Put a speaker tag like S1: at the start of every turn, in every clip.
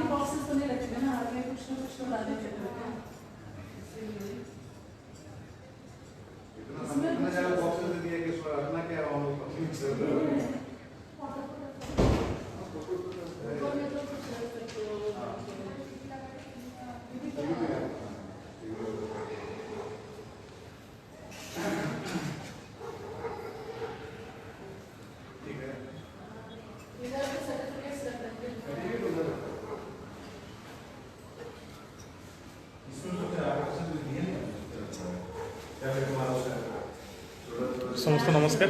S1: Boxes तो नहीं रखेंगे ना, आगे कुछ ना कुछ तो डालेंगे करके।
S2: इतना ज्यादा बॉक्सेस दे दिया कि उसमें रखना क्या है, हम लोग अपनी जरूरत
S3: समस्त नमस्कार।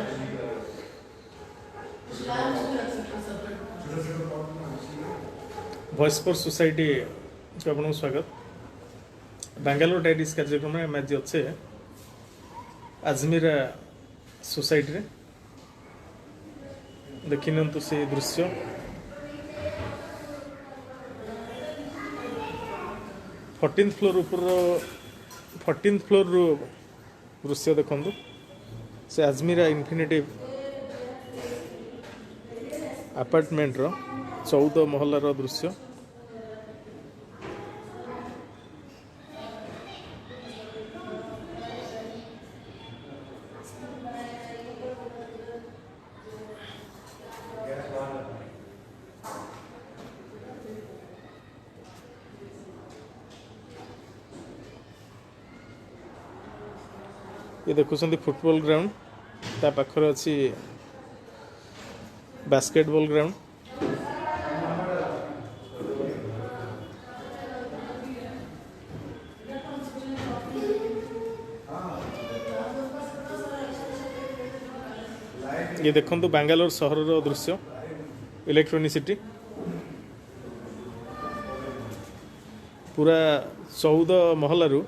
S3: वॉइस फॉर सोसाइटी को आपको स्वागत। बेंगालोर डायरीज कार्यक्रम में आम आज अच्छे आजमीरा सोसाइटी रे देखी नियंतु से दृश्य। फोर्टीन फ्लोर ऊपर 14 फ्लोर रू दृश्य देखु से आजमीरा इन्फिनिटी अपार्टमेंट रो 14 महलार दृश्य। ये देखुं फुटबॉल ग्राउंड ता पाखरे अच्छी बास्केटबॉल ग्राउंड। ये देखु बेंगालोर सहर दृश्य इलेक्ट्रोनिसिटी पूरा 14 महलारू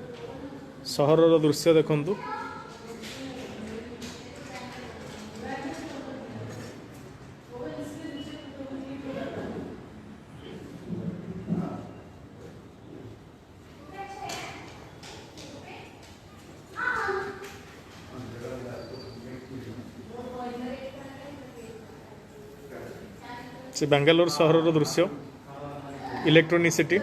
S3: सहर दृश्य देखु। से बेंगालोर सहर दृश्य इलेक्ट्रोनिसिटी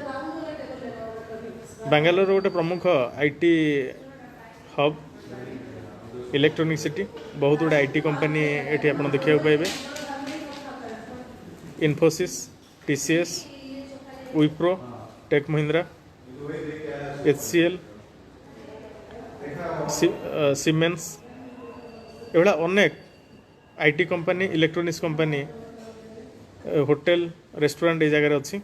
S3: बेंगालोर गोटे प्रमुख आईटी हब इलेक्ट्रोनिसिटी बहुत गुड आईटी कंपनी ये आप देखा पाइबे। Infosys, TCS, Wipro, Tech Mahindra, HCL, Siemens एभा अनेक IT company electronics company hotel restaurant ये जगह अच्छी।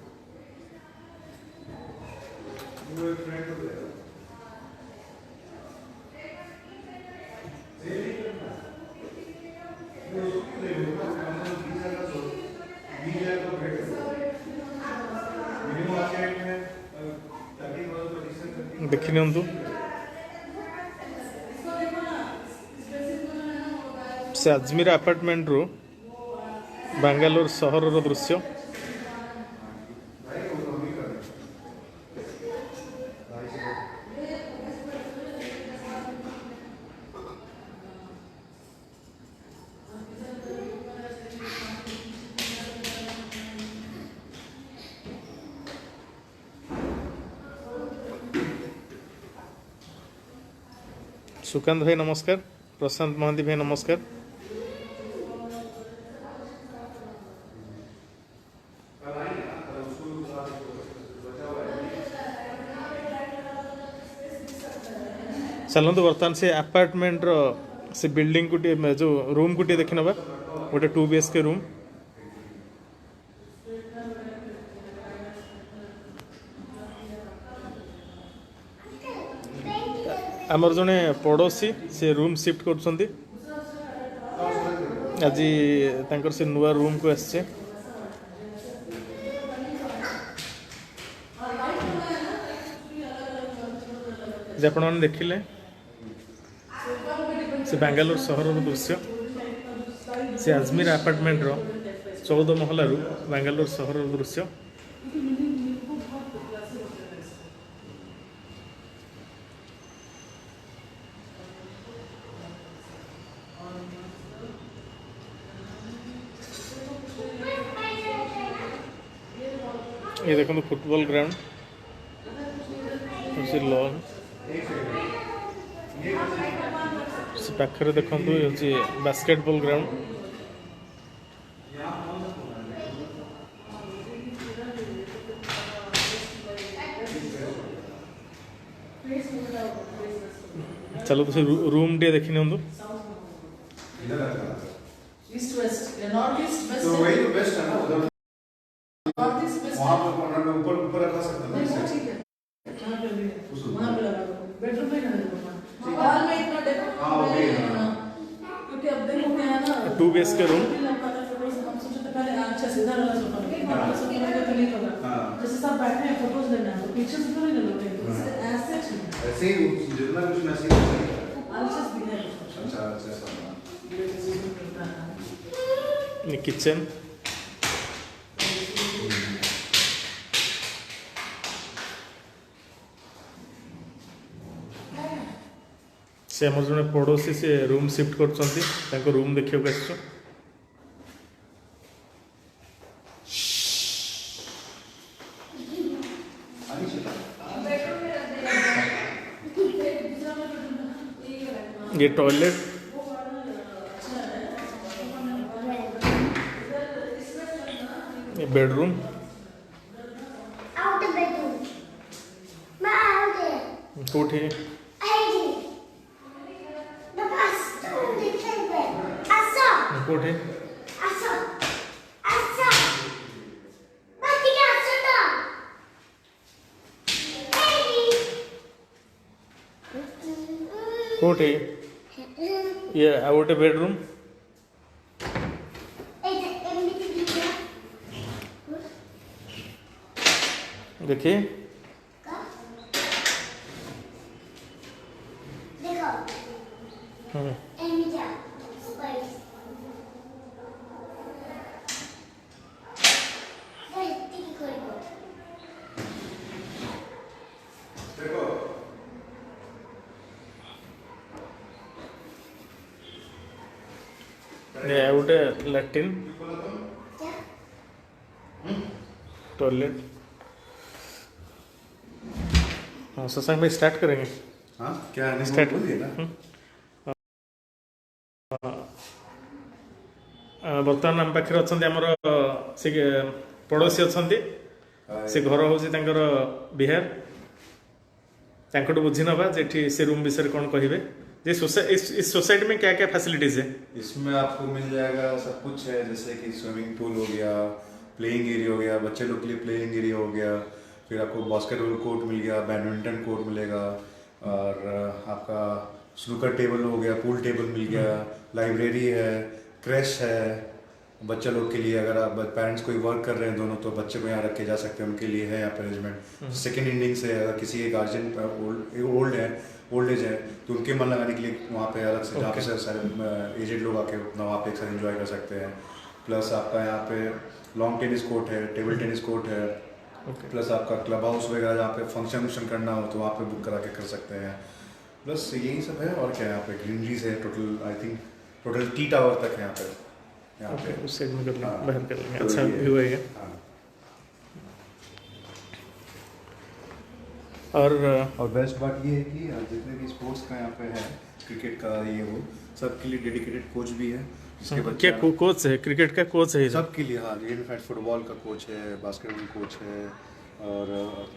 S3: देखी नियंतु से आजमीरा अपार्टमेंट रू बेंगालोर सहर दृश्य। सुकांत भाई नमस्कार, प्रशांत महांती भाई नमस्कार। चलते बर्तमान से अपार्टमेंट रो से बिल्डिंग को जो रूम को देखी नवा गोटे 2 BHK रूम। आमर जने पड़ोसी से रूम शिफ्ट कर आज से नुआ रूम को आसचे। आपण मैंने देखिले से बेंगालोर सहर दृश्य से आजमीरा अपार्टमेंट रो 14 महलारू बेंगालोर सहर दृश्य। ये देखो फुटबॉल ग्राउंड लॉन से पाखे देखो ये बास्केटबॉल ग्राउंड चलो तो रूम टे देखी नहीं
S1: ईस्ट वेस्ट या नॉर्थ ईस्ट वेस्ट
S2: तो वही तो बेस्ट है ना उधर
S1: नॉर्थ ईस्ट वेस्ट
S2: वहाँ पर कॉर्नर में ऊपर ऊपर रखा सकते
S1: नहीं वो
S2: हैं
S1: ठीक है वहाँ पे भी है वहाँ पे लगा दो बेडरूम में ना देखो हॉल में इतना देखो
S2: हाँ, ओके, हाँ।
S1: क्योंकि अब देखो क्या है ना
S3: 2 BHK रूम
S1: हम सोचे तो पहले अच्छा सीधा वाला सोफा हमारा सोफा में तो नहीं होगा
S2: हाँ।
S1: जैसे सब बैठे हैं फोटोज लेना है तो पीछे से तो नहीं लोगे ऐसे चाहिए
S2: ऐसे ही जितना कुछ मैसेज
S1: आलचस भी है
S2: अच्छा अच्छा सब
S3: किचन से आम जड़े पड़ोसी से रूम शिफ्ट कर रूम देखा आस ये टॉयलेट ये bedroom
S4: Out the bedroom. Ma out there.
S3: कोठी
S4: Hiding. The bus. The table. Asa.
S3: कोठी
S4: Asa. Asa. Mati ka asa ta. Hiding.
S3: कोठी ये आउट बेडरूम देखिए
S4: देखो
S3: हम्म,
S4: एमिजा स्पाइस
S2: देखो
S3: ये आउट लैट्रिन टॉयलेट हाँ सत्संग में स्टार्ट करेंगे
S2: हाँ क्या है
S3: Start.
S2: बोलिए ना
S3: बर्तमान आम पाखे अच्छा आमर से पड़ोसी अच्छा से घर हूँ बिहार तांकटू बुझी नवा जे से रूम विषय कौन कहे इस सोसाइटी में क्या क्या फैसिलिटीज है
S2: इसमें आपको मिल जाएगा सब कुछ है जैसे कि स्विमिंग पूल हो गया प्लेइंग एरिया हो गया बच्चे लोग के लिए प्लेइंग एरिया हो गया फिर आपको बास्केटबॉल कोर्ट मिल गया बैडमिंटन कोर्ट मिलेगा और आपका स्नूकर टेबल हो गया पूल टेबल मिल गया लाइब्रेरी है क्रैश है बच्चे लोग के लिए अगर आप पेरेंट्स कोई वर्क कर रहे हैं दोनों तो बच्चे को यहाँ रख के जा सकते हैं उनके लिए है यहाँ पे अरेंजमेंट सेकेंड इनिंग से अगर किसी के गार्जियन ओल्ड एज है तो उनके मन लगाने के लिए वहाँ पे अलग से जहाँ पे सारे एजेड लोग आके अपना वहाँ पे एक साथ एंजॉय कर सकते हैं प्लस आपका यहाँ पे लॉन्ग टेनिस कोर्ट है टेबल टेनिस कोर्ट है प्लस आपका क्लब हाउस वगैरह जहाँ पे फंक्शन वंक्शन करना हो तो वहाँ पे बुक करा के कर सकते हैं प्लस यही सब है और क्या है यहाँ पे ग्रीनरीज है total I think total T tower तक है यहाँ पे
S3: उस साइड में कर लेंगे
S2: हाँ।
S3: बाहर कर लेंगे
S2: तो
S3: अच्छा
S2: ये-
S3: व्यू है ये।
S2: हाँ।
S3: और
S2: बेस्ट बात ये है कि जितने भी स्पोर्ट्स का यहाँ पे है क्रिकेट का ये वो सबके लिए डेडिकेटेड कोच भी है जिसके
S3: क्या
S2: बच्चे
S3: कोच है क्रिकेट का कोच है इधर?
S2: सबके लिए हाँ इनफैक्ट फुटबॉल का कोच है बास्केटबॉल कोच है और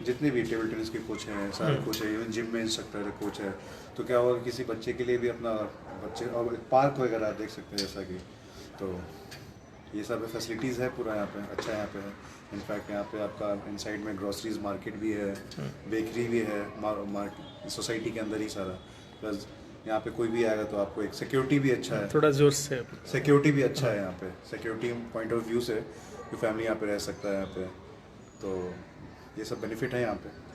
S2: जितने भी टेबल टेनिस के कोच हैं सारे कोच है इवन जिम में इंस्ट्रक्टर कोच है तो क्या होगा किसी बच्चे के लिए भी अपना बच्चे और पार्क वगैरह आप देख सकते हैं जैसा कि तो ये सब फैसिलिटीज़ है पूरा यहाँ पे अच्छा यहाँ पे है इनफैक्ट यहाँ पे आपका इनसाइड में ग्रोसरीज मार्केट भी है बेकरी भी है सोसाइटी के अंदर ही सारा प्लस यहाँ पे कोई भी आएगा तो आपको एक सिक्योरिटी भी अच्छा है
S3: थोड़ा जोर से
S2: सिक्योरिटी भी अच्छा है यहाँ पे सिक्योरिटी पॉइंट ऑफ व्यू से जो फैमिली यहाँ पे रह सकता है यहाँ पे तो ये सब बेनिफिट है यहाँ पे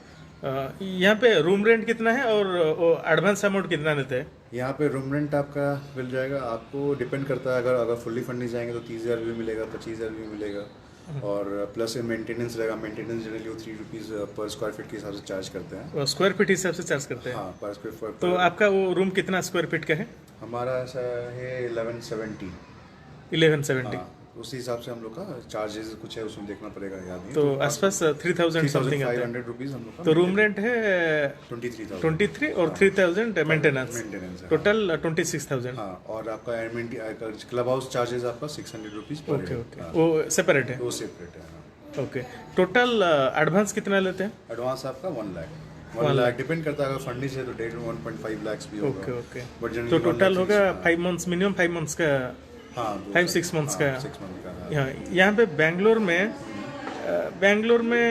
S3: यहाँ पे रूम रेंट कितना है और एडवांस अमाउंट कितना देते हैं
S2: यहाँ पे रूम रेंट आपका मिल जाएगा आपको डिपेंड करता है अगर फुल्ली फंड जाएंगे तो 30,000 भी मिलेगा 25,000 भी मिलेगा और प्लस मेंटेनेंस रहेगा मेंटेनेंस जनरली वो ₹3 पर स्क्वायर फीट के हिसाब से चार्ज करते हैं
S3: स्क्वायर फीट हिसाब से चार्ज करते हैं
S2: हाँ पर स्क्वायर फीट
S3: तो आपका वो रूम कितना स्क्वायर फीट का है
S2: हमारा ऐसा है 1170
S3: 1170
S2: हाँ उसी हिसाब से हम लोग का चार्जेस कुछ है उसमें देखना पड़ेगा, याद नहीं।
S3: तो आसपास 3000 समथिंग आता है।
S2: 3500 रुपीज़ हम लोग का।
S3: तो रूम रेंट है
S2: 23,000
S3: 23 और 3000 मेंटेनेंस,
S2: मेंटेनेंस है।
S3: टोटल 26,000।
S2: हाँ, और आपका क्लब हाउस चार्जेस आपका 600 रुपीज़ पर
S3: ओके
S2: है।
S3: ओके,
S2: हाँ,
S3: वो सेपरेट है।
S2: वो सेपरेट है। हाँ।
S3: ओके, टोटल एडवांस कितना लेते हैं?
S2: एडवांस आपका 1 लाख, 1 लाख डिपेंड करता है, अगर फंडिश है तो 1.5 लाख भी होगा।
S3: ओके ओके,
S2: बट
S3: तो टोटल होगा 5 मंथ्स, मिनिमम 5 मंथ्स का,
S2: हाँ
S3: 5-6 मंथ्स का।
S2: 6 मंथ का। हाँ।
S3: यहाँ पे बेंगलोर में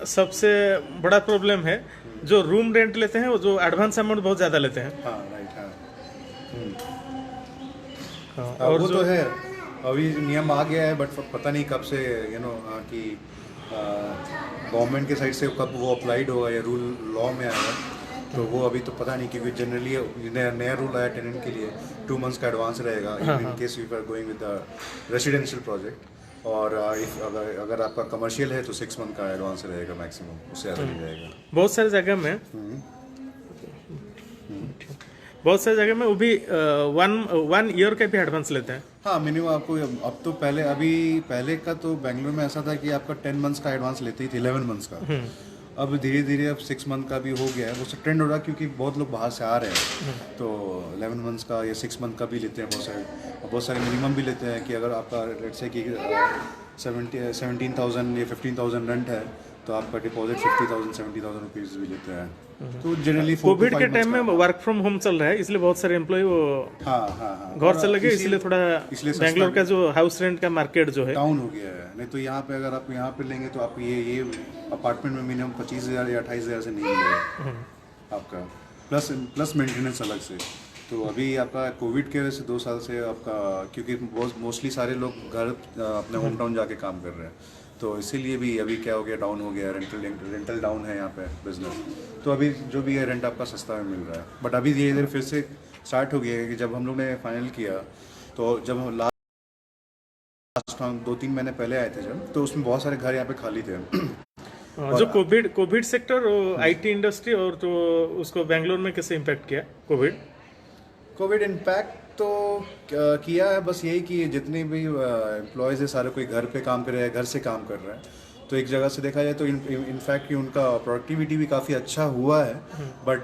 S3: सबसे बड़ा प्रॉब्लम है जो रूम रेंट लेते हैं, वो जो एडवांस अमाउंट बहुत ज़्यादा लेते हैं।
S2: हाँ राइट, हाँ।
S3: हाँ,
S2: हाँ,
S3: और
S2: वो
S3: जो
S2: तो है, अभी नियम आ गया है, बट पता नहीं कब से कि गवर्नमेंट के साइड से कब वो अप्लाइड होगा या रूल लॉ में आएगा, तो वो अभी तो पता नहीं, क्योंकि जनरली नया रूल आया टेनेंट के लिए 2 मंथ्स का एडवांस रहेगा in case we are going with the residential project, और अगर आपका कमर्शियल है तो 6 मंथ का एडवांस रहेगा मैक्सिमम, उससे ज़्यादा नहीं रहेगा।
S3: बहुत सारी जगह में वो भी 1 ईयर का भी एडवांस लेते हैं।
S2: हाँ, मिनिमम आपको अब तो पहले का तो बेंगलोर में ऐसा था कि आपका 10 मंथ्स का एडवांस लेते ही थे, 11 मंथ्स का। अब धीरे धीरे अब 6 मंथ का भी हो गया है, वो सब ट्रेंड हो रहा है, क्योंकि बहुत लोग बाहर से आ रहे हैं, तो 11 मंथ्स का या 6 मंथ का भी लेते हैं बहुत सारे मिनिमम भी लेते हैं, कि अगर आपका लेट्स से कि 17,000 या 15,000 रेंट है, तो आपका डिपॉजिट 50,000 70,000 रुपीज़ भी लेते हैं। तो जनरली
S3: कोविड के टाइम में वर्क फ्रॉम होम चल रहा है, इसलिए बहुत सारे एम्प्लॉय वो
S2: हाँ
S3: घर से लगे, इसलिए थोड़ा बेंगलोर का जो हाउस रेंट का मार्केट जो है
S2: डाउन हो गया है। नहीं तो यहाँ पे अगर आप यहाँ पे लेंगे तो आप ये अपार्टमेंट में मिनिमम 25,000 या 28,000 से नहीं मिलेगा आपका, प्लस मेंटेनेंस अलग से। तो अभी आपका कोविड के वजह से 2 साल से आपका, क्योंकि बहुत मोस्टली सारे लोग घर अपने होम टाउन जाके काम कर रहे हैं, तो इसीलिए भी अभी क्या हो गया, डाउन हो गया, रेंटल डाउन है यहाँ पे बिजनेस, तो अभी जो भी है रेंट आपका सस्ता में मिल रहा है। बट अभी धीरे धीरे फिर से स्टार्ट हो गया है, कि जब हम लोग ने फाइनल किया, तो जब हम लास्ट 2-3 महीने पहले आए थे जब, तो उसमें बहुत सारे घर यहाँ पे खाली थे।
S3: जो कोविड सेक्टर और आईटी इंडस्ट्री, और तो उसको बेंगलोर में कैसे इम्पैक्ट किया कोविड
S2: इम्पैक्ट तो किया है, बस यही कि जितने भी एम्प्लॉयज़ है सारे कोई घर पे काम कर रहे हैं, घर से काम कर रहे हैं, तो एक जगह से देखा जाए तो इनफैक्ट कि उनका प्रोडक्टिविटी भी काफ़ी अच्छा हुआ है। बट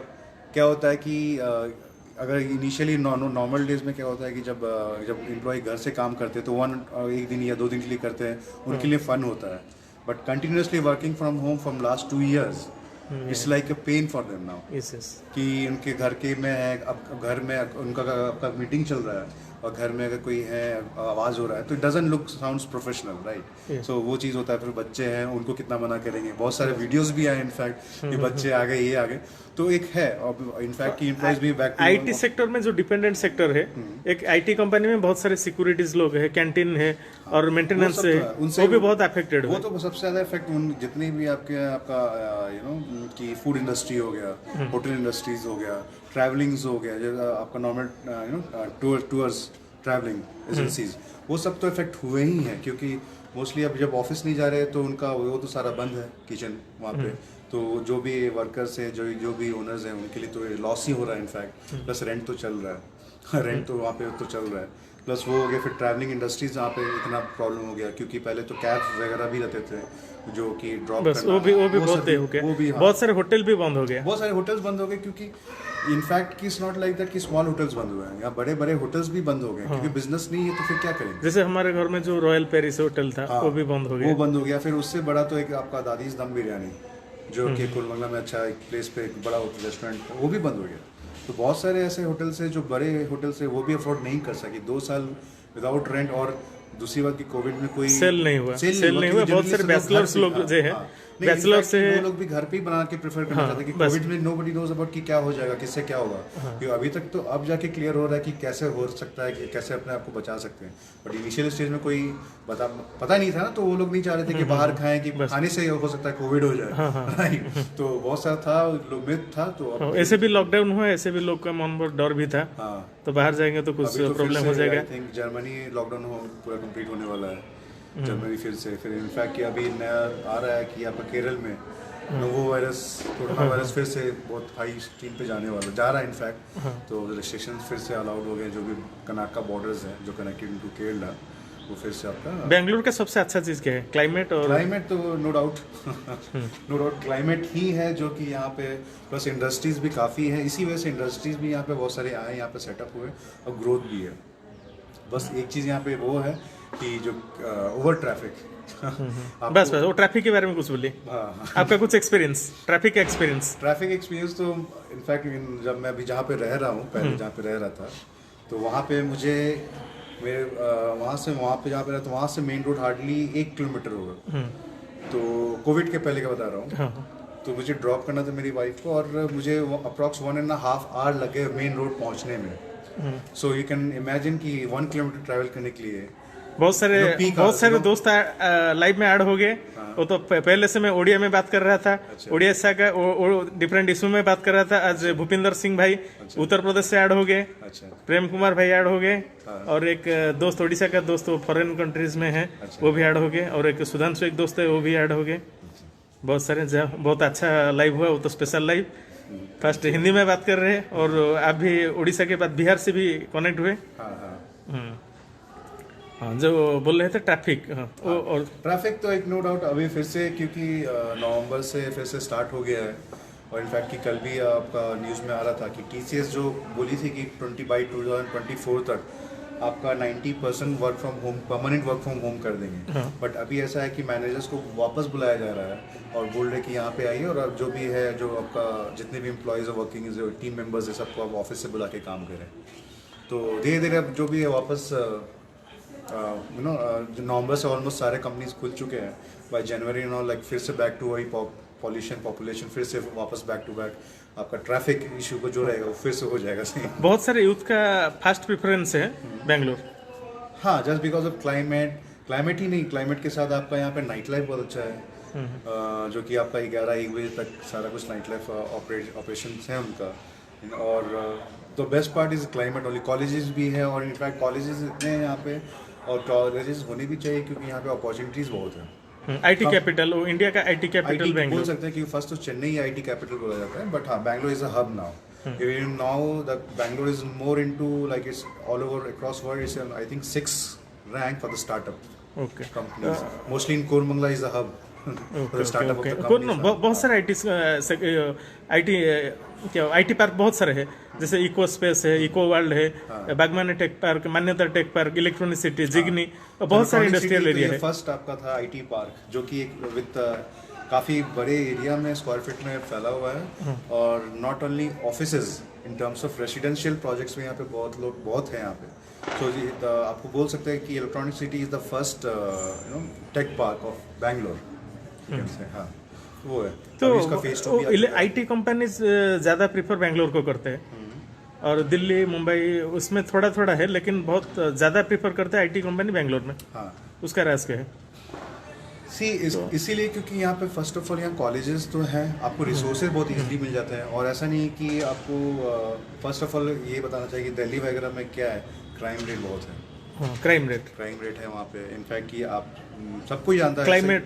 S2: क्या होता है कि अगर इनिशियली नॉर्मल डेज में क्या होता है कि जब एम्प्लॉय घर से काम करते हैं तो 1 दिन या 2 दिन के लिए करते हैं, उनके लिए फ़न होता है। But continuously working from home from last 2 years, it's like a pain for them now, कि उनके घर के में है, अब घर में उनका आपका मीटिंग चल रहा है और घर में अगर कोई है आवाज़ हो रहा है, तो it doesn't look sounds professional, right. So वो चीज़ होता है। फिर बच्चे हैं, उनको कितना मना करेंगे, बहुत सारे वीडियोस भी आए इनफैक्ट कि बच्चे आ गए, ये आ गए, तो एक है इनफैक्ट कि एम्प्लॉयज भी बैक टू
S3: आईटी सेक्टर में जो डिपेंडेंट सेक्टर है, एक आईटी कंपनी में बहुत सारे सिक्योरिटीज लोग है, कैंटीन है और मेंटेनेंस है, वो भी बहुत अफेक्टेड
S2: वो तो सबसे ज़्यादा इफेक्ट जितने भी आपका कि फूड इंडस्ट्री हो गया, होटल इंडस्ट्रीज हो गया, ट्रैवलिंग्स हो गया, जैसे आपका नॉर्मल टूर्स ट्रैवलिंग एजेंसीज, वो सब तो इफेक्ट हुए ही हैं, क्योंकि मोस्टली अब जब ऑफिस नहीं जा रहे तो उनका वो तो सारा बंद है, किचन वहाँ पे, तो जो भी वर्कर्स है, जो भी ओनर्स हैं, उनके लिए तो लॉस ही हो रहा है इनफैक्ट। प्लस रेंट तो चल रहा है रेंट तो वहाँ पे तो चल रहा है, प्लस वो हो गया। फिर ट्रैवलिंग इंडस्ट्रीज जहाँ पे इतना प्रॉब्लम हो गया, क्योंकि पहले तो कैब्स वगैरह भी रहते थे जो कि ड्रॉप
S3: बस वो भी बहुत हो गया, बहुत सारे होटल भी बंद हो गए,
S2: बहुत सारे होटल्स बंद हो गए, क्योंकि इनफैक्ट कि इट्स नॉट लाइक दैट कि स्मॉल होटल्स बंद हुए हैं, या बड़े बड़े होटल्स भी बंद हो गए, क्योंकि बिजनेस नहीं है तो फिर क्या करेंगे।
S3: जैसे हमारे घर में जो रॉयल पेरिस होटल था, वो भी बंद हो गया,
S2: वो बंद हो गया। फिर उससे बड़ा तो एक आपका दादीज दम बिरयानी, जो कि कुलमंगला में अच्छा एक प्लेस पे एक बड़ा रेस्टोरेंट, वो भी बंद हो गया। तो बहुत सारे ऐसे होटल्स हैं जो बड़े होटल्स हैं, वो भी अफोर्ड नहीं कर सके 2 साल विदाउट रेंट। और दूसरी बात कि कोविड में कोई
S3: सेल नहीं हुआ, बहुत सारे बैचलर्स लोग जो है, बैचलर से
S2: वो लोग भी घर पे ही बना के प्रेफर करना चाहते हैं कि कोविड में नोबडी नोज अबाउट कि क्या हो जाएगा, किससे क्या होगा। क्योंकि अभी तक तो अब जाके क्लियर हो रहा है कि कैसे हो सकता है, कि कैसे अपने आप को बचा सकते हैं। बट इनिशियल स्टेज में कोई पता नहीं था ना, तो वो लोग नहीं चाह रहे थे कि बाहर खाएं, कि खाने से हो सकता है कोविड हो जाए, राइट। तो बहुत सारा था, मिथ था। तो
S3: ऐसे भी लॉकडाउन हुआ, ऐसे भी लोग का मन पर डर भी था, तो बाहर जाएंगे तो कुछ प्रॉब्लम हो जाएगा।
S2: आई थिंक जर्मनी लॉकडाउन पूरा कंप्लीट होने वाला है, जर्मनी फिर इनफैक्ट कि अभी नया आ रहा है कि आपका केरल में नोवो वायरस, कोरोना वायरस फिर से बहुत हाई स्ट्रीम पे जा रहा है इनफैक्ट। तो रिस्ट्रिक्शन फिर से अलाउड हो गए, जो भी कर्नाटका बॉर्डर्स हैं जो कनेक्टेड टू केरला, आपको फिर से आपका
S3: बेंगलुरु का सबसे अच्छा चीज़ क्या है? क्लाइमेट और
S2: क्लाइमेट तो no doubt no doubt climate ही है जो कि यहाँ पे, प्लस इंडस्ट्रीज भी काफ़ी है, इसी वजह से इंडस्ट्रीज भी यहाँ पे बहुत सारे आए, यहाँ पे सेटअप हुए और ग्रोथ भी है। बस एक चीज़ यहाँ पे वो है कि जो ओवर ट्रैफिक
S3: बस वो ट्रैफिक के बारे में कुछ बोलिए। आपका कुछ एक्सपीरियंस, ट्रैफिक का एक्सपीरियंस?
S2: ट्रैफिक एक्सपीरियंस तो इनफैक्ट जब मैं अभी जहाँ पे रह रहा हूँ, पहले जहाँ पे रह रहा था, तो वहाँ पे मुझे मेरे वहाँ पे जहाँ पे रहा था वहाँ से मेन रोड हार्डली 1 किलोमीटर होगा। तो कोविड के पहले का बता रहा हूँ।
S3: हाँ।
S2: तो मुझे ड्रॉप करना था मेरी वाइफ को, और मुझे अप्रॉक्स 1.5 आवर लगे मेन रोड पहुँचने में। सो यू कैन इमेजिन कि 1 किलोमीटर ट्रैवल करने के लिए
S3: बहुत सारे दोस्त लाइव में ऐड हो गए। वो तो पहले से मैं ओडिया में बात कर रहा था, ओडिया का डिफरेंट इशू में बात कर रहा था। आज भूपिंदर सिंह भाई उत्तर प्रदेश से ऐड हो गए, प्रेम कुमार भाई ऐड हो गए, और एक दोस्त ओडिशा का दोस्त वो फॉरेन कंट्रीज में है, वो भी ऐड हो गए, और एक सुधांशु एक दोस्त है वो भी ऐड हो गए। बहुत सारे बहुत अच्छा लाइव हुआ, वो तो स्पेशल लाइव। फर्स्ट हिंदी में बात कर रहे हैं, और आप भी उड़ीसा के बाद बिहार से भी कनेक्ट हुए। हाँ, जो बोल रहे थे ट्रैफिक। और
S2: ट्रैफिक तो एक नो डाउट अभी फिर से, क्योंकि नवंबर से फिर से स्टार्ट हो गया है। और इनफैक्ट कि कल भी आपका न्यूज़ में आ रहा था कि TCS जो बोली थी कि 2024 तक आपका 90% work from home, permanent work from home कर देंगे। बट अभी ऐसा है कि मैनेजर्स को वापस बुलाया जा रहा है और बोल रहे कि यहाँ पे आइए, और अब जो भी है, जो आपका जितने भी एम्प्लॉयज़ है, वर्किंग जो टीम मेंबर्स है, सबको आप ऑफिस से बुला के काम करें। तो धीरे धीरे अब जो भी है वापस नवंबर से ऑलमोस्ट सारे कंपनीज खुल चुके हैं। बाय जनवरी लाइक फिर से बैक टू वही पॉपुलेशन फिर से वापस बैक टू बैक। आपका ट्रैफिक इशू को जो रहेगा वो फिर से हो जाएगा सही।
S3: बहुत सारे यूथ का फर्स्ट प्रेफरेंस है बेंगलोर।
S2: हाँ, जस्ट बिकॉज ऑफ क्लाइमेट ही नहीं, क्लाइमेट के साथ आपका यहाँ पे नाइट लाइफ बहुत अच्छा है। जो कि आपका 11-1 बजे तक सारा कुछ नाइट लाइफ ऑपरेशन है उनका। और तो best part is climate only. Colleges भी है, और इनफैक्ट कॉलेजेस इतने हैं यहाँ पे, और कॉलेजेस होने भी चाहिए क्योंकि यहाँ पे अपॉर्चुनिटीज बहुत है।
S3: IT कैपिटल, इंडिया का IT कैपिटल बेंगलोर
S2: बोल सकते हैं कि फर्स्ट तो चेन्नई IT कैपिटल बोला जाता है, बट हाँ, Bangalore is a hub now. Even now the Bangalore is more into like it's all over across world. It's I think 6th rank for the startup companies. Mostly in Koramangala is the hub for the startup of the companies.
S3: बहुत सारे IT park बहुत सारे हैं, जैसे echo space है, eco world है, बागमानी tech park, मान्यता tech park, electronic city, जिग्नी, बहुत सारे इंडस्ट्रियल एरिया है।
S2: फर्स्ट आपका था IT पार्क, जो कि एक विद काफ़ी बड़े एरिया में स्क्वायर फीट में फैला हुआ है। और not only offices, in terms of residential projects में यहाँ पे बहुत हैं यहाँ पे। सो आपको बोल सकते हैं कि electronic city is the first tech park of Bangalore. हाँ, वो है।
S3: तो IT कंपनीज ज़्यादा प्रीफर बैंगलोर को करते हैं, और दिल्ली, मुंबई उसमें थोड़ा थोड़ा है, लेकिन बहुत ज़्यादा प्रीफर करते हैं IT कंपनी बैंगलोर में।
S2: हाँ,
S3: उसका राज क्या है?
S2: इसीलिए क्योंकि यहाँ पे फर्स्ट ऑफ ऑल यहाँ कॉलेजेस तो हैं, आपको रिसोर्सेज बहुत इजीली मिल जाते हैं। और ऐसा नहीं कि आपको फर्स्ट ऑफ ऑल ये बताना चाहिए कि दिल्ली वगैरह में क्या है, क्राइम रेट बहुत है।
S3: क्राइम रेट है वहाँ पे। इनफैक्ट कि आप सबको जानता है, क्राइम रेट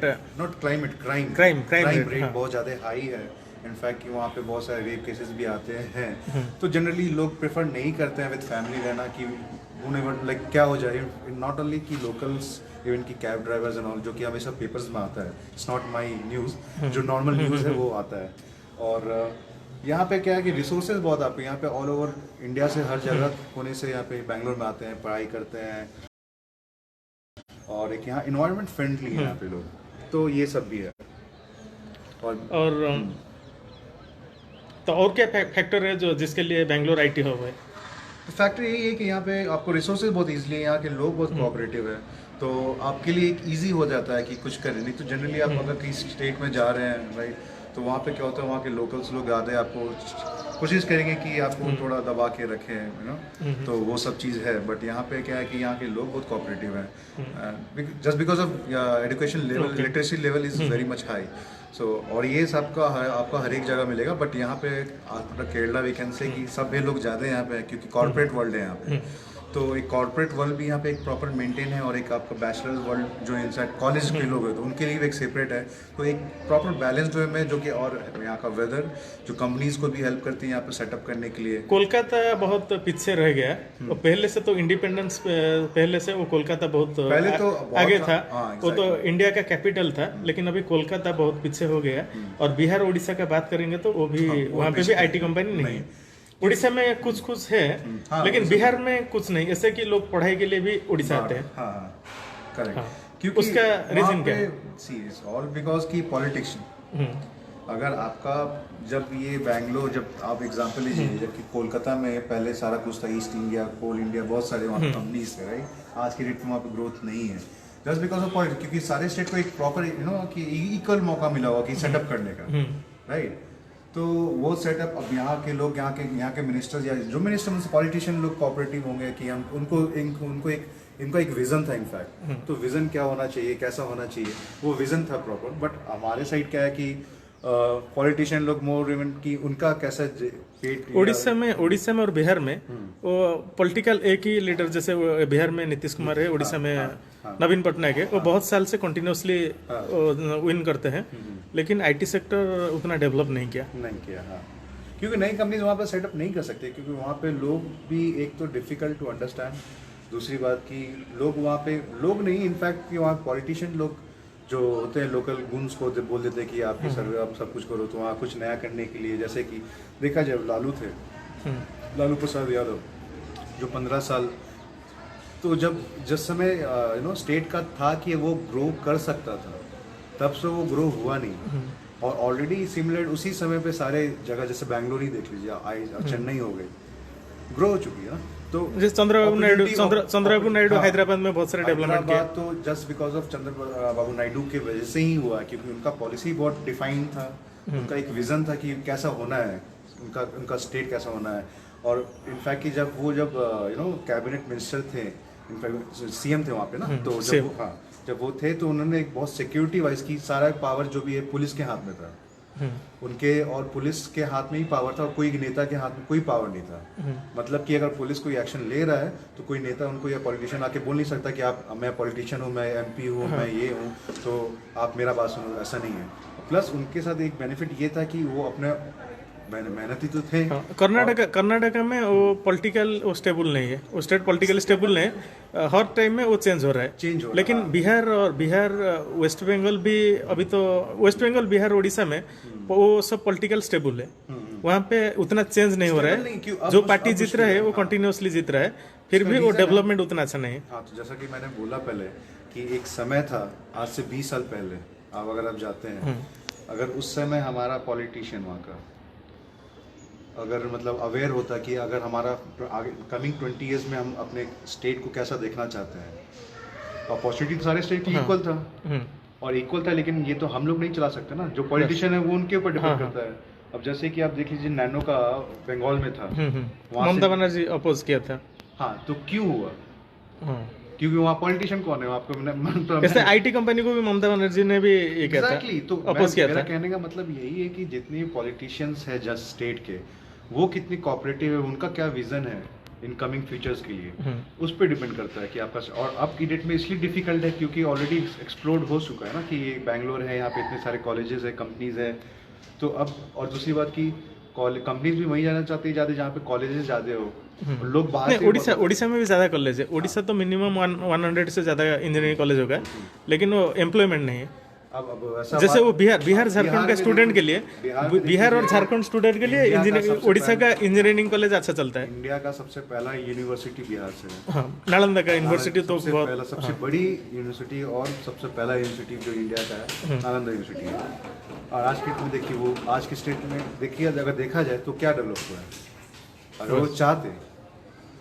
S3: बहुत ज़्यादा हाई है। इनफैक्ट कि वहाँ पे बहुत सारे रेप केसेस भी आते हैं। तो जनरली लोग प्रेफर नहीं करते हैं विद फैमिली रहना, कि उन्हें लाइक क्या हो जाए। नॉट ओनली कि लोकल्स, इवन की कैब ड्राइवर्स एंड ऑल, जो कि हमेशा पेपर्स में आता है, इट्स नॉट माई न्यूज़, जो नॉर्मल न्यूज़ है वो आता है। और यहाँ पे क्या है कि रिसोर्सेज बहुत आपको यहाँ पे ऑल ओवर इंडिया से हर जगह कोने से यहाँ पे बैंगलोर में आते हैं, पढ़ाई करते हैं, और एक यहाँ इन्वायरमेंट फ्रेंडली है यहाँ पे लोग। तो ये सब भी है। और क्या फैक्टर है जो जिसके लिए बैंगलोर IT हब है?
S2: फैक्टर यही है कि यहाँ पे आपको रिसोर्सेज बहुत इजीली, यहाँ के लोग बहुत कोऑपरेटिव है, तो आपके लिए एक ईजी हो जाता है कि कुछ करें। नहीं तो जनरली आप अगर किसी स्टेट में जा रहे हैं, राइट, तो वहाँ पे क्या होता है, वहाँ के लोकल्स लोग आते हैं, आपको कोशिश करेंगे कि आपको थोड़ा दबा के रखें, तो वो सब चीज़ है। बट यहाँ पे क्या है कि यहाँ के लोग बहुत कोऑपरेटिव हैं, just because of education level, literacy level is very much high. So और ये सबका आपका हर एक जगह मिलेगा, बट यहाँ पे केरला वी कैन से कि सब लोग ज़्यादा यहाँ पे, क्योंकि कॉर्पोरेट वर्ल्ड है यहाँ पे। तो एक कॉर्पोरेट वर्ल्ड भी यहाँ पे एक प्रॉपर मेंटेन है और एक आपका बैचलर वर्ल्ड जो इनसाइड कॉलेज के लोग हैं तो उनके लिए भी एक सेपरेट है। तो एक प्रॉपर बैलेंस वे में जो कि और यहाँ का वेदर जो कंपनीज को भी हेल्प करती है यहाँ पे सेटअप करने के लिए।
S3: कोलकाता बहुत पीछे रह गया और पहले से तो इंडिपेंडेंस पहले से वो कोलकाता बहुत
S2: पहले तो
S3: आगे था।
S2: हाँ,
S3: वो तो इंडिया का कैपिटल था, लेकिन अभी कोलकाता बहुत पीछे हो गया। और बिहार उड़ीसा का बात करेंगे तो वो भी वहाँ पे भी आईटी कंपनी नहीं है। उड़ीसा में कुछ है, लेकिन बिहार में कुछ नहीं, ऐसे कि लोग पढ़ाई के लिए भी उड़ीसा आते हैं।
S2: करेक्ट। क्योंकि
S3: उसका रीजन क्या है?
S2: सी इज ऑल बिकॉज की पॉलिटिशियन। अगर आपका जब ये बैंगलोर, जब आप एग्जांपल लीजिए, जबकि कोलकाता में पहले सारा कुछ था, ईस्ट इंडिया, कोल इंडिया, बहुत सारे वहाँ कंपनीज थे, राइट। आज के डेट में वहाँ पे ग्रोथ नहीं है जस्ट बिकॉज ऑफ पॉलिटिक्स, क्योंकि सारे स्टेट को एक प्रॉपर कि इक्वल मौका मिला हुआ कि सेटअप करने का, राइट। तो वो सेटअप अब यहाँ के लोग, यहाँ के मिनिस्टर्स या जो मिनिस्टर पॉलिटिशियन लोग कोऑपरेटिव होंगे कि हम इनका एक विजन था इनफैक्ट। तो विजन क्या होना चाहिए, कैसा होना चाहिए, वो विजन था प्रॉपर। बट हमारे साइड क्या है कि पॉलिटिशियन लोग मोर इवेंट की उनका कैसा पेट।
S3: उड़ीसा में और बिहार में वो पॉलिटिकल एक ही लीडर, जैसे बिहार में नीतीश कुमार है, उड़ीसा में नवीन पटनायक है, वो बहुत साल से कंटिन्यूसली विन करते हैं, लेकिन आईटी सेक्टर उतना डेवलप नहीं किया।
S2: हाँ, क्योंकि नई कंपनीज वहाँ पे सेटअप नहीं कर सकते, क्योंकि वहाँ पे लोग भी एक तो डिफिकल्ट टू अंडरस्टैंड, दूसरी बात कि लोग वहाँ पे लोग नहीं, इनफैक्ट कि वहाँ पॉलिटिशियन लोग जो होते हैं लोकल गुन्स को बोल देते हैं कि आपकी सर्वे आप सब कुछ करो, तो वहाँ कुछ नया करने के लिए, जैसे कि देखा जाए लालू थे, लालू प्रसाद यादव, जो 15 साल, तो जब जिस समय स्टेट का था कि वो ग्रो कर सकता था, तब से वो ग्रो हुआ नहीं। और ऑलरेडी सिमिलर उसी समय पे सारे जगह, जैसे बैंगलोर ही देख लीजिए, चेन्नई हो गई, ग्रो हो चुकी है। तो
S3: चंद्रबाबू नायडू हैदराबाद में बहुत सारे डेवलपमेंट किए,
S2: तो just because of Chandrababu Naidu की वजह से ही हुआ, क्योंकि उनका पॉलिसी बहुत डिफाइंड था, उनका एक विजन था कि कैसा होना है, उनका स्टेट कैसा होना है। और इनफैक्ट कि जब कैबिनेट मिनिस्टर थे, इनफैक्ट सीएम थे वहाँ पे ना, तो जब वो थे तो उन्होंने एक बहुत सिक्योरिटी वाइज की सारा पावर जो भी है पुलिस के हाथ में था, उनके, और पुलिस के हाथ में ही पावर था, और कोई नेता के हाथ में कोई पावर नहीं था। मतलब कि अगर पुलिस कोई एक्शन ले रहा है तो कोई नेता उनको या पॉलिटिशियन आके बोल नहीं सकता कि आप, मैं पॉलिटिशियन हूँ, मैं एमपी हूँ, मैं ये हूँ, तो आप मेरा बात सुनो, ऐसा नहीं है। प्लस उनके साथ एक बेनिफिट ये था कि वो अपने मेहनती तो थे।
S3: कर्नाटका में वो पॉलिटिकल वो स्टेबल नहीं है, वो स्टेट पॉलिटिकल स्टेबल नहीं है, हर टाइम में वो चेंज हो रहा है। लेकिन बिहार वेस्ट बंगाल भी, अभी तो वेस्ट बंगाल, बिहार, उड़ीसा में वो सब पॉलिटिकल स्टेबल है, वहाँ पे उतना चेंज नहीं हो रहा है। जो पार्टी जीत रहा है वो कंटिन्यूसली जीत रहा है, फिर भी वो डेवलपमेंट उतना अच्छा नहीं है।
S2: हाँ, तो जैसा कि मैंने बोला पहले कि एक समय था, आज से 20 साल पहले, अगर आप जाते हैं, अगर उस समय हमारा पॉलिटिशियन वहाँ का अगर मतलब अवेयर होता कि अगर हमारा कमिंग 20 ईयर्स में हम अपने स्टेट को कैसा देखना चाहते हैं, अपॉर्चुनिटी सारे स्टेट की इक्वल था, और इक्वल था, लेकिन ये तो हम लोग नहीं चला सकते ना, जो पॉलिटिशियन है वो उनके ऊपर डिपेंड करता है। अब जैसे कि आप देख लीजिए, नैनो का बंगाल में था,
S3: ममता बनर्जी अपोज किया था।
S2: हाँ, तो क्यों हुआ? क्योंकि वहाँ पॉलिटिशियन कौन है आपको?
S3: जैसे आईटी कंपनी को भी ममता बनर्जी ने भी ये किया था,
S2: तो
S3: अपोज किया था।
S2: मेरा कहने का मतलब यही है कि जितने पॉलिटिशियंस है जस्ट स्टेट के, वो कितनी कोऑपरेटिव है, उनका क्या विजन है इन कमिंग फ्यूचर्स के लिए, उस पर डिपेंड करता है कि आपका। और अब की डेट में इसलिए डिफिकल्ट है क्योंकि ऑलरेडी एक्सप्लोर हो चुका है ना, कि ये बैंगलोर है, यहाँ पे इतने सारे कॉलेजेस है, कंपनीज है, तो अब, और दूसरी बात की कंपनीज भी वहीं जाना चाहती है जहाँ पे कॉलेजेस ज्यादा हो, लोग बाहर से।
S3: उड़ीसा में भी ज्यादा कॉलेज है, उड़ीसा तो मिनिमम 100 से ज्यादा इंजीनियरिंग कॉलेज होगा, लेकिन वो एम्प्लॉयमेंट नहीं है।
S2: अब
S3: जैसे वो बिहार झारखंड का स्टूडेंट के लिए, बिहार और झारखंड स्टूडेंट के लिए इंजीनियरिंग, उड़ीसा का इंजीनियरिंग कॉलेज अच्छा चलता है।
S2: इंडिया का सबसे पहला यूनिवर्सिटी बिहार से है।
S3: हाँ, नालंदा का यूनिवर्सिटी तो बहुत
S2: सबसे बड़ी यूनिवर्सिटी और सबसे पहला यूनिवर्सिटी जो इंडिया का है, नालंदा यूनिवर्सिटी है। और आज की डेट में देखिए, वो आज की स्टेट में देखिए, अगर देखा जाए तो क्या डेवलप हुआ है, अगर वो चाहते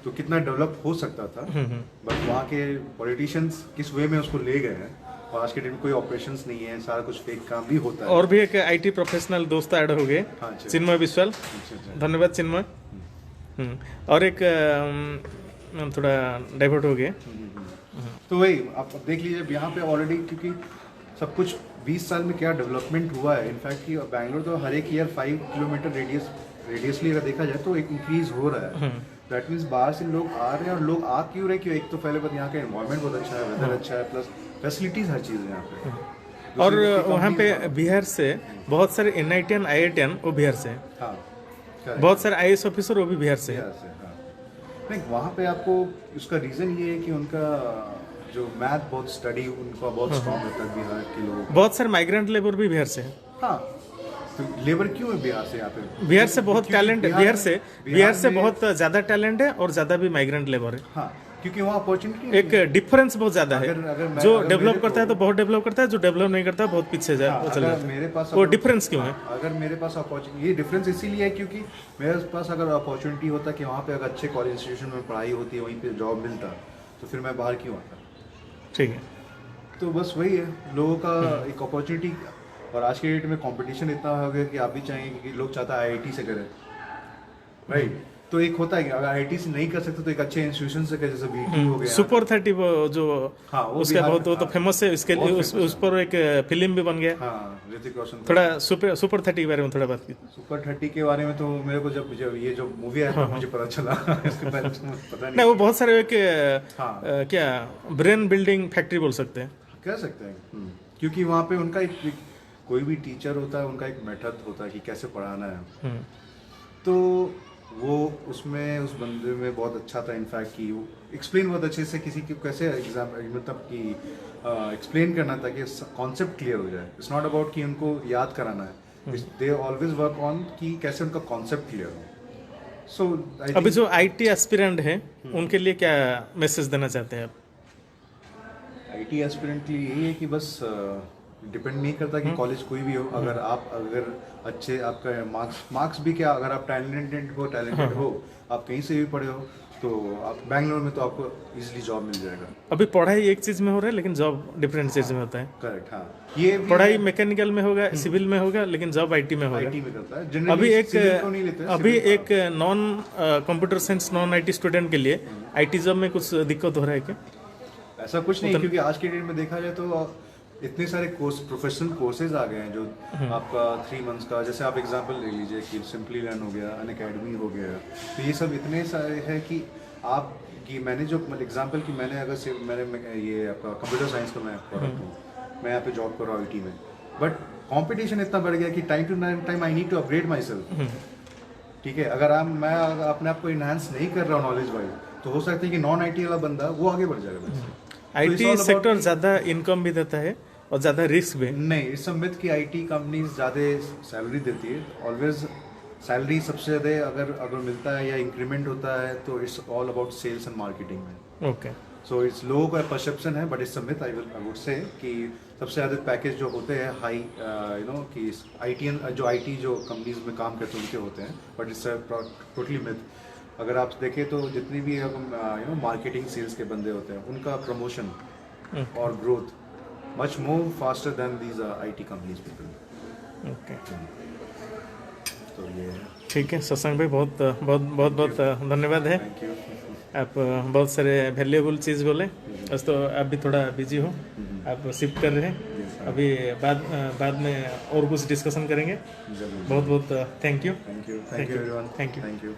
S2: तो कितना डेवलप हो सकता था, बट वहाँ के पॉलिटिशियंस किस वे में उसको ले गए हैं। और आज के डेट में कोई ऑपरेशंस नहीं है, सारा कुछ फेक काम भी होता है।
S3: और भी एक आईटी प्रोफेशनल दोस्त ऐड हो गए, चिन्मय विश्वाल, धन्यवाद चिन्मय। और एक थोड़ा डाइवर्ट हो गए।
S2: तो वही आप देख लीजिए, यहाँ पे ऑलरेडी, क्योंकि सब कुछ 20 साल में क्या डेवलपमेंट हुआ है। इनफैक्ट कि बैंगलोर तो हर एक ईयर 5 किलोमीटर रेडियसली अगर देखा जाए तो एक इंक्रीज हो रहा है। दैट मीन्स बाहर से लोग आ रहे हैं, और लोग आ क्यों रहे? क्यों? एक तो पहले बात यहाँ का एनवायरनमेंट बहुत अच्छा है, वेदर अच्छा है, प्लस फैसिलिटीज हर चीज़ है यहाँ पे।
S3: और
S2: दूसरी
S3: वहाँ पे
S2: companies-
S3: बिहार से बहुत सारे NITian IITian वो बिहार से हैं।
S2: हाँ, correct।
S3: बहुत सारे IAS ऑफिसर वो भी बिहार से हैं।
S2: बिहार से, हाँ। नहीं, वहाँ पे आपको उसका रीज़न ये है कि उनका जो मैथ बहुत स्टडी उनका बहुत स्ट्रॉन्ग होता है बिहार के लोग।
S3: बहुत सारे माइग्रेंट लेबर भी बिहार से हैं।
S2: हाँ, तो लेबर क्यों है बिहार से यहाँ पे?
S3: बिहार से बहुत
S2: क्योंकि
S3: टैलेंट है, बिहार से बहुत ज़्यादा टैलेंट है और ज़्यादा भी माइग्रेंट लेबर है।
S2: हाँ, क्योंकि वहाँ अपॉर्चुनिटी
S3: एक डिफरेंस बहुत ज़्यादा है।
S2: अगर मैं-
S3: जो
S2: अगर
S3: डेवलप
S2: मेरे
S3: करता है तो
S2: को-
S3: बहुत डेवलप करता है, जो डेवलप नहीं करता है बहुत पीछे जा वो चल
S2: अगर
S3: जाता
S2: मेरे
S3: है।
S2: पास
S3: वो
S2: अगर-
S3: डिफरेंस क्यों है?
S2: अगर मेरे पास अपॉर्चुनिटी, ये डिफरेंस इसीलिए है क्योंकि मेरे पास अगर अपॉर्चुनिटी होता कि वहाँ पे अगर अच्छे कॉलेज इंस्टीट्यूशन में पढ़ाई होती है, वहीं पे जॉब मिलता, तो फिर मैं बाहर क्यों आता?
S3: ठीक है।
S2: तो बस वही है लोगों का एक अपॉर्चुनिटी। और आज के डेट में कंपटीशन इतना हो गया कि आप भी चाहेंगे कि लोग चाहता है IIT से करें, राइट? तो एक होता है कि अगर IIT से नहीं कर सकते तो एक अच्छे इंस्टीट्यूशन से करें, जैसे BT हो गया।
S3: सुपर 30 वो जो
S2: हाँ, वो
S3: उसका
S2: बिहार
S3: बहुत
S2: में,
S3: वो तो
S2: हाँ,
S3: फेमस है, इसके लिए
S2: बहुत
S3: उस
S2: famous
S3: पर एक फिल्म भी बन गया।
S2: हाँ, ऋतिक रोशन।
S3: थोड़ा सुपर 30 के बारे में थोड़ा बात की।
S2: सुपर 30 के बारे में तो मेरे को जब जब ये जो मूवी आया था मुझे पता चला। इसके पहले तो मुझे पता
S3: नहीं,
S2: नहीं।
S3: वो बहुत सारे एक
S2: हाँ।
S3: क्या ब्रेन बिल्डिंग फैक्ट्री बोल सकते हैं।
S2: कह सकते हैं, क्योंकि वहाँ पे उनका एक कोई भी टीचर होता है, उनका एक मेथड होता है कि कैसे पढ़ाना है। तो वो उसमें उस बंदे में बहुत अच्छा था इनफैक्ट कि वो एक्सप्लेन बहुत अच्छे से किसी को कैसे एग्जाम मतलब कि एक्सप्लेन करना था कि कॉन्सेप्ट क्लियर हो जाए। इट्स नॉट अबाउट कि उनको याद कराना है, दे ऑलवेज वर्क ऑन कि कैसे उनका कॉन्सेप्ट क्लियर हो। सो
S3: अभी जो IT एस्पिरेंट है उनके लिए क्या मैसेज देना चाहते हैं आप?
S2: IT एस्पिरेंट के लिए यही है कि बस डिपेंड नहीं करता कि कॉलेज कोई भी हो, अगर अच्छे आपका मार्क्स भी क्या, अगर आप टैलेंटेड हो, आप कहीं से भी पढ़े हो, तो आप बैंगलोर में तो आपको इजीली जॉब मिल जाएगा।
S3: अभी पढ़ाई एक चीज में हो रहा है लेकिन जॉब डिफरेंट चीज में होता है।
S2: करेक्ट, हाँ। ये भी
S3: पढ़ाई मैकेनिकल में होगा, सिविल में होगा, लेकिन जॉब IT में होगा।
S2: IT में करता है।
S3: अभी
S2: जनरली सिविल को नहीं लेते हैं,
S3: अभी
S2: सिविल
S3: एक non computer science non IT student के लिए IT जॉब में कुछ दिक्कत हो रहा है क्या?
S2: ऐसा कुछ नहीं, क्योंकि आज के डेट में देखा जाए तो इतने सारे कोर्स, प्रोफेशनल कोर्सेज आ गए हैं जो आपका 3 मंथ्स का, जैसे आप एग्जांपल ले लीजिए कि सिंपली लर्न हो गया, अनअकैडमी हो गया, तो ये सब इतने सारे हैं कि आप कि मैंने जो एग्जांपल कि मैंने अगर सिर्फ मैंने ये आपका कंप्यूटर साइंस का मैं प्रोडक्ट हूँ, मैं यहाँ पे जॉब कर रहा हूँ IT में, बट कंपटीशन इतना बढ़ गया कि time to time I need to upgrade myself. ठीक है, अगर मैं अपने आप को इनहांस नहीं कर रहा हूँ नॉलेज वाइज, तो हो सकता है कि नॉन IT वाला बंदा वो आगे बढ़ जाएगा।
S3: IT सेक्टर ज़्यादा इनकम भी देता है और ज़्यादा रिस्क भी।
S2: नहीं, इट्स अ मिथ कि IT कंपनीज ज़्यादा सैलरी देती है। ऑलवेज सैलरी सबसे ज़्यादा अगर मिलता है या इंक्रीमेंट होता है तो it's all about sales and marketing में।
S3: ओके,
S2: सो इट्स लोगों का परसेप्शन है, but it's a myth I would say कि सबसे ज़्यादा पैकेज जो होते हैं हाई कि IT जो कंपनीज में काम करते हैं उनके होते हैं, बट इट्स टोटली मिथ। अगर आप देखें तो जितनी भी मार्केटिंग सेल्स के बंदे होते हैं उनका प्रमोशन और growth much more faster than these IT companies people.
S3: Okay,
S2: तो ये है।
S3: ठीक है शशांक भाई, बहुत बहुत बहुत बहुत धन्यवाद है।
S2: Thank you.
S3: आप बहुत सारे वैल्यूएबल चीज़ बोले। बस तो आप भी थोड़ा बिजी हो, आप शिफ्ट कर रहे हैं अभी, बाद में और कुछ डिस्कशन करेंगे। बहुत बहुत thank you.
S2: Thank you everyone.
S3: Thank you.
S2: Thank you.